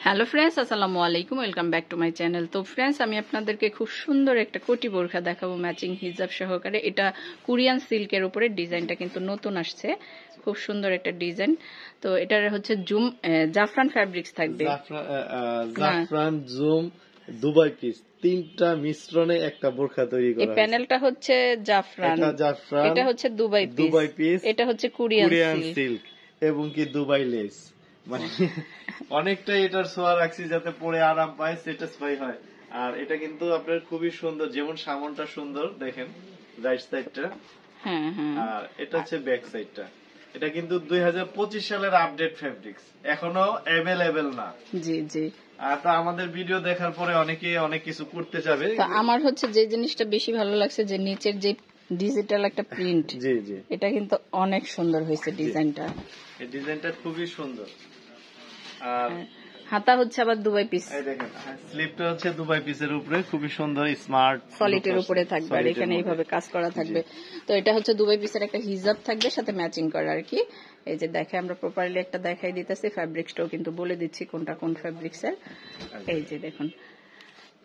Hello friends, আসসালামু আলাইকুম, welcome back to my channel. তো ফ্রেন্ডস, আমি আপনাদেরকে খুব সুন্দর একটা কোটি বোরখা দেখাবো ম্যাচিং হিজাব সহকারে। এটা কোরিয়ান সিল্কের উপরে, ডিজাইনটা কিন্তু নতুন আসছে, খুব সুন্দর একটা ডিজাইন। তো এটার হচ্ছে জাফরান ফ্যাব্রিক্স থাকবে, জাফরান জুম দুবাই পিস, তিনটা মিশ্রণে একটা বোরখা তৈরি করা এই প্যানেলটা হচ্ছে জাফরান, এটা হচ্ছে দুবাই পিস, এটা হচ্ছে কোরিয়ান সিল্ক এবং কি দুবাই লেস। মানে অনেকটাই এটার সোয়া রাখছি যাতে পরে আরাম পায়, স্যাটিসফাই হয়। আর এটা কিন্তু আপনার খুবই সুন্দর, যেমন সামনটা সুন্দর দেখেন, রাইট সাইডটা, আর এটা হচ্ছে ব্যাক সাইডটা। এটা কিন্তু 2025 সালের আপডেট ফেব্রিক্স, এখনো অ্যাভেলেবেল না। জি জি। আর তা আমাদের ভিডিও দেখার পরে অনেকে অনেক কিছু করতে যাবে। আমার হচ্ছে যে জিনিসটা বেশি ভালো লাগছে, যে নিচের যে ডিজিটাল একটা প্রিন্ট, জি জি, এটা কিন্তু অনেক সুন্দর হয়েছে ডিজাইনটা। এই ডিজাইনটা খুবই সুন্দর। আর হাতা হচ্ছে আবার দুবাই পিস, এই দেখেন স্লিপটা হচ্ছে দুবাই পিসের উপরে, খুবই সুন্দর স্মার্ট সলিডের উপরে থাকবে, আর এখানে এইভাবে কাজ করা থাকবে। তো এটা হচ্ছে দুবাই পিসের একটা হিজাব থাকবে সাথে ম্যাচিং করা আর কি। এই যে দেখে আমরা প্রপারলি একটা দেখাই দিতেছি, ফ্যাব্রিক্সটাও কিন্তু বলে দিচ্ছি কোনটা কোন ফ্যাব্রিক্সের। এই যে দেখুন,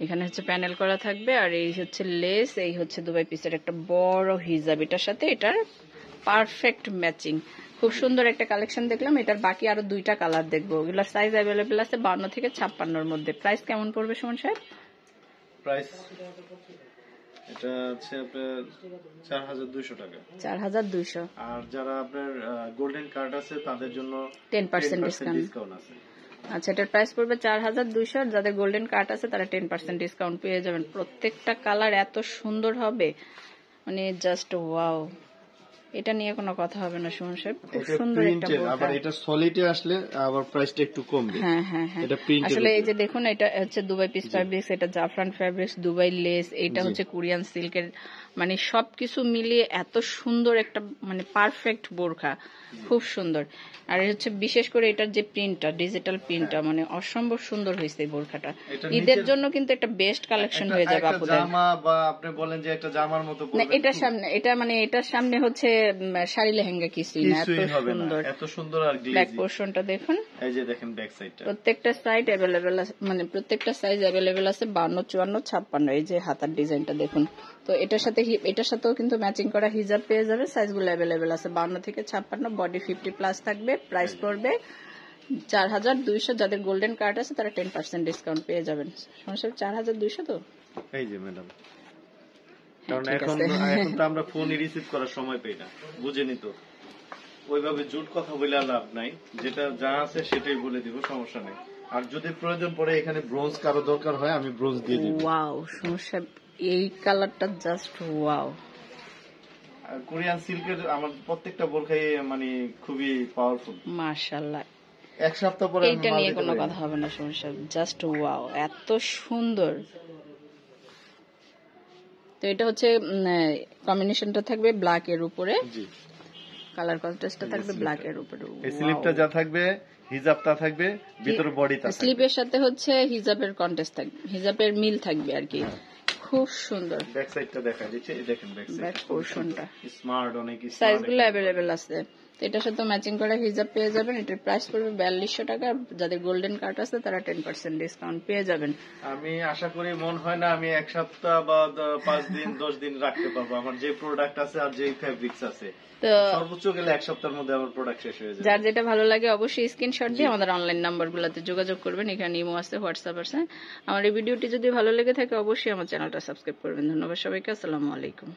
এখানে হচ্ছে প্যানেল করা থাকবে, আর এই হচ্ছে লেস, এই হচ্ছে দুবাই পিসের একটা বড় হিজাব, এটার সাথে এটার পারফেক্ট ম্যাচিং। খুব সুন্দর একটা কালেকশন দেখলাম। এটার বাকি আরো দুইটা কালার দেখবো, ওগুলোর সাইজ অ্যাভেলেবেল আছে 52 থেকে 56-র মধ্যে। প্রাইস কেমন পড়বে সুমন সাহেব? প্রাইস এটা হচ্ছে আপনার 4200 টাকা। 4200। আর যারা আপনার গোল্ডেন কার্ড আছে তাদের জন্য 10% ডিসকাউন্ট আছে। আচ্ছা, এটার প্রাইস পড়বে 4200, আর যাদের গোল্ডেন কার্ড আছে তারা 10% ডিসকাউন্ট পেয়ে যাবেন। প্রত্যেকটা কালার এত সুন্দর হবে, মানে জাস্ট ওয়াও। এটা নিয়ে কোনো কথা হবে না সুমন সাহেব, খুব সুন্দর একটা বোরখা। আবার এটা সলিডে আসলে আবার প্রাইসটা একটু কমবে। হ্যাঁ হ্যাঁ হ্যাঁ, আসলে এই যে দেখুন, এটা হচ্ছে দুবাই পিস ফ্যাব্রিক্স, এটা জাফরান ফ্যাব্রিক্স, দুবাই লেস, এটা হচ্ছে কোরিয়ান সিল্কের, মানে সবকিছু মিলিয়ে এত সুন্দর একটা মানে পারফেক্ট বোরখা, খুব সুন্দর। আর হচ্ছে বিশেষ করে এটার যে প্রিন্টটা, ডিজিটাল প্রিন্টটা, মানে অসম্ভব সুন্দর হয়েছে এই বোরখাটা। ঈদের জন্য কিন্তু একটা বেস্ট কালেকশন হয়ে যাবে আপনাদের। জামা বা আপনি বলেন যে একটা জামার মতো পরবেন, এটার সামনে, এটা মানে এটার সামনে হচ্ছে শাড়ি লেহেঙ্গা কিছুই না, এত সুন্দর। আর ব্যাক পোরশনটা দেখুন, এই যে দেখেন ব্যাক সাইডটা, প্রত্যেকটা সাইড অ্যাভেলেবেল আছে, মানে প্রত্যেকটা সাইজ অ্যাভেলেবেল আছে 52, 54, 56। এই যে হাতার ডিজাইনটা দেখুন। তো এটার সাথেও কিন্তু ম্যাচিং করা হিজাব পেয়ে যাবে, সাইজগুলো অ্যাভেলেবেল আছে 52 থেকে 56, বডি 50+ থাকবে। প্রাইস পড়বে 4200, যাদের গোল্ডেন কার্ড আছে তারা 10% ডিসকাউন্ট পেয়ে যাবেন। সমস্যা 4200 তো। এই যে ম্যাডাম, কারণ এখন তো আমরা ফোনই রিসিভ করার সময় পাই না, বুঝেনি তো, ওইভাবে জুট কথা বলে লাভ নাই, যেটা যা আছে সেটাই বলে দিব, সমস্যা নেই। আর যদি প্রয়োজন পড়ে এখানে ব্রোঞ্জ কারো দরকার হয়, আমি ব্রোঞ্জ দিয়ে দিব। ওয়াও, সমস্যা এই কালারটা জাস্ট ওয়াও। কোরিয়ান সিল্কের আমার প্রত্যেকটা বোরখাই মানে খুবই পাওয়ারফুল, মাশাআল্লাহ। এক সপ্তাহ পরে এটা নিয়ে কোনো কথা হবে না সমস্যা, জাস্ট ওয়াও, এত সুন্দর। তো এটা হচ্ছে কম্বিনেশনটা থাকবে ব্ল্যাক এর উপরে, জি, কালার কন্ট্রাস্টটা থাকবে ব্ল্যাক এর উপরে। এই স্লিপটা যা থাকবে, হিজাবটা থাকবে, ভিতরে বডিটা থাকবে। স্লিপের সাথে হচ্ছে হিজাবের কন্ট্রাস্ট থাকবে, হিজাবের মিল থাকবে আর কি। খুব সুন্দর। ব্যাক সাইডটা দেখা দিচ্ছে, এই দেখেন ব্যাক পোরশনটা স্মার্ট, অনেক সাইজগুলো अवेलेबल আছে। তো এটার সাথে ম্যাচিং করা হিজাব পেয়ে যাবেন। এটার প্রাইস পড়বে 4200 টাকা, যাদের গোল্ডেন কার্ড আছে তারা 10% ডিসকাউন্ট পেয়ে যাবেন। আমি আশা করি, মন হয় না আমি এক সপ্তাহ বা 5 দিন 10 দিন রাখতে পারবো, আমার যে প্রোডাক্ট আছে আর যে ফেব্রিক্স আছে, তো সর্বোচ্চ গেলে এক সপ্তাহের মধ্যে আমার প্রোডাক্ট শেষ হয়ে যাবে। যার যেটা ভালো লাগে অবশ্যই স্ক্রিনশট দিয়ে আমাদের অনলাইন নাম্বারগুলোতে যোগাযোগ করবেন, এখানে ইমো আছে, হোয়াটসঅ্যাপ আছে। আমার এই ভিডিওটি যদি ভালো লেগে থাকে অবশ্যই আমার চ্যানেলটা সাবস্ক্রাইব করবেন। ধন্যবাদ সবাইকে, আসসালামু আলাইকুম।